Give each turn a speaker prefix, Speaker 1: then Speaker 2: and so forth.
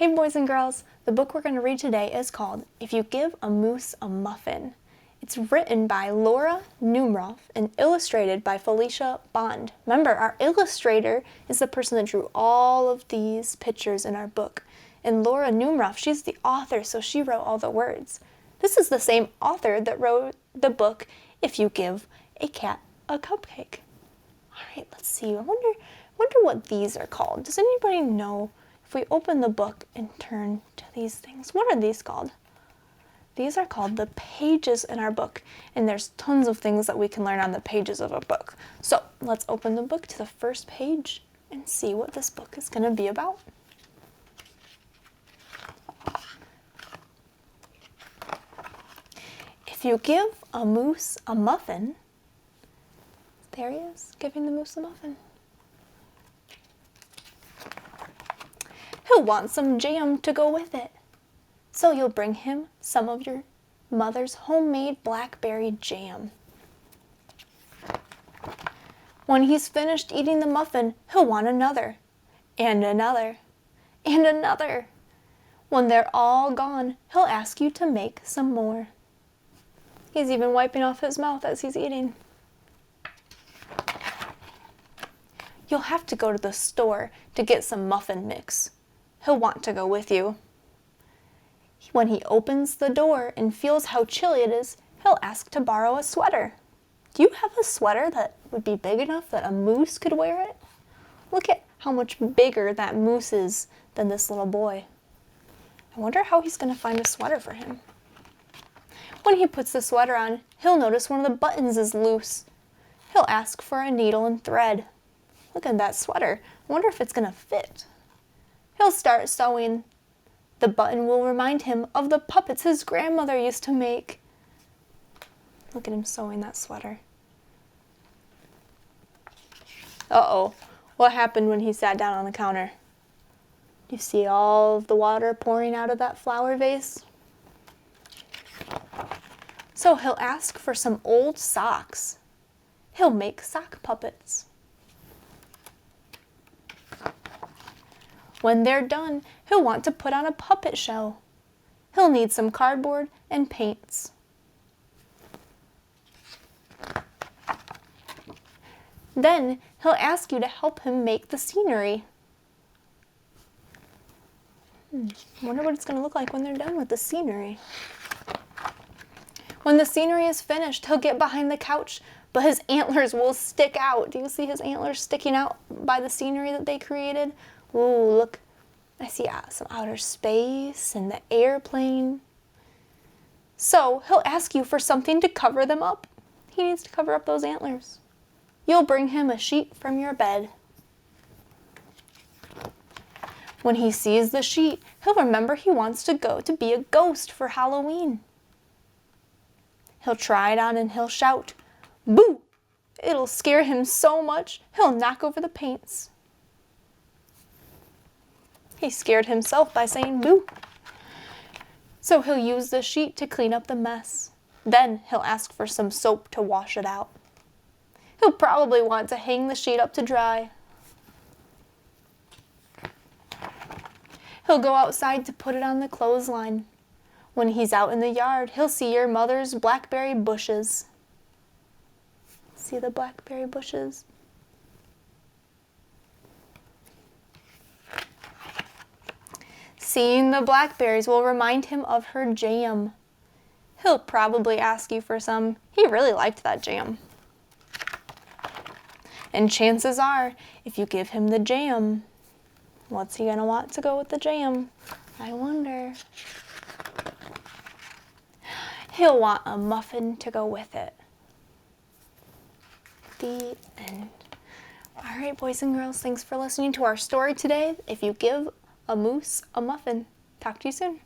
Speaker 1: Hey boys and girls, the book we're going to read today is called If You Give a Moose a Muffin. It's written by Laura Numeroff and illustrated by Felicia. Remember, our illustrator is the person that drew all of these pictures in our book. And Laura Numeroff, she's the author, so she wrote all the words. This is the same author that wrote the book If You Give a Cat a Cupcake. All right, let's see. I wonder what these are called. Does anybody know? If we open the book and turn to these things, what are these called? These are called the pages in our book, and there's tons of things that we can learn on the pages of a book. So let's open the book to the first page and see what this book is going to be about. If you give a moose a muffin, there he is, giving the moose a muffin. He'll want some jam to go with it. So you'll bring him some of your mother's homemade blackberry jam. When he's finished eating the muffin, he'll want another, and another, and another. When they're all gone, he'll ask you to make some more. He's even wiping off his mouth as he's eating. You'll have to go to the store to get some muffin mix. He'll want to go with you. When he opens the door and feels how chilly it is, he'll ask to borrow a sweater. Do you have a sweater that would be big enough that a moose could wear it? Look at how much bigger that moose is than this little boy. I wonder how he's going to find a sweater for him. When he puts the sweater on, he'll notice one of the buttons is loose. He'll ask for a needle and thread. Look at that sweater. I wonder if it's going to fit. He'll start sewing. The button will remind him of the puppets his grandmother used to make. Look at him sewing that sweater. Uh-oh, what happened when he sat down on the counter? You see all of the water pouring out of that flower vase? So he'll ask for some old socks. He'll make sock puppets. When they're done, he'll want to put on a puppet show. He'll need some cardboard and paints. Then he'll ask you to help him make the scenery. I wonder what it's going to look like when they're done with the scenery. When the scenery is finished, he'll get behind the couch, but his antlers will stick out. Do you see his antlers sticking out by the scenery that they created? Ooh, look, I see some outer space and the airplane. So he'll ask you for something to cover them up. He needs to cover up those antlers. You'll bring him a sheet from your bed. When he sees the sheet, he'll remember he wants to go to be a ghost for Halloween. He'll try it on and he'll shout, "Boo!" It'll scare him so much, he'll knock over the paints. He scared himself by saying boo. So he'll use the sheet to clean up the mess. Then he'll ask for some soap to wash it out. He'll probably want to hang the sheet up to dry. He'll go outside to put it on the clothesline. When he's out in the yard, he'll see your mother's blackberry bushes. See the blackberry bushes? Seeing the blackberries will remind him of her jam. He'll probably ask you for some. He really liked that jam. And chances are, if you give him the jam, what's he gonna want to go with the jam? I wonder. He'll want a muffin to go with it. The end. All right, boys and girls, thanks for listening to our story today. If you give a moose a muffin. Talk to you soon.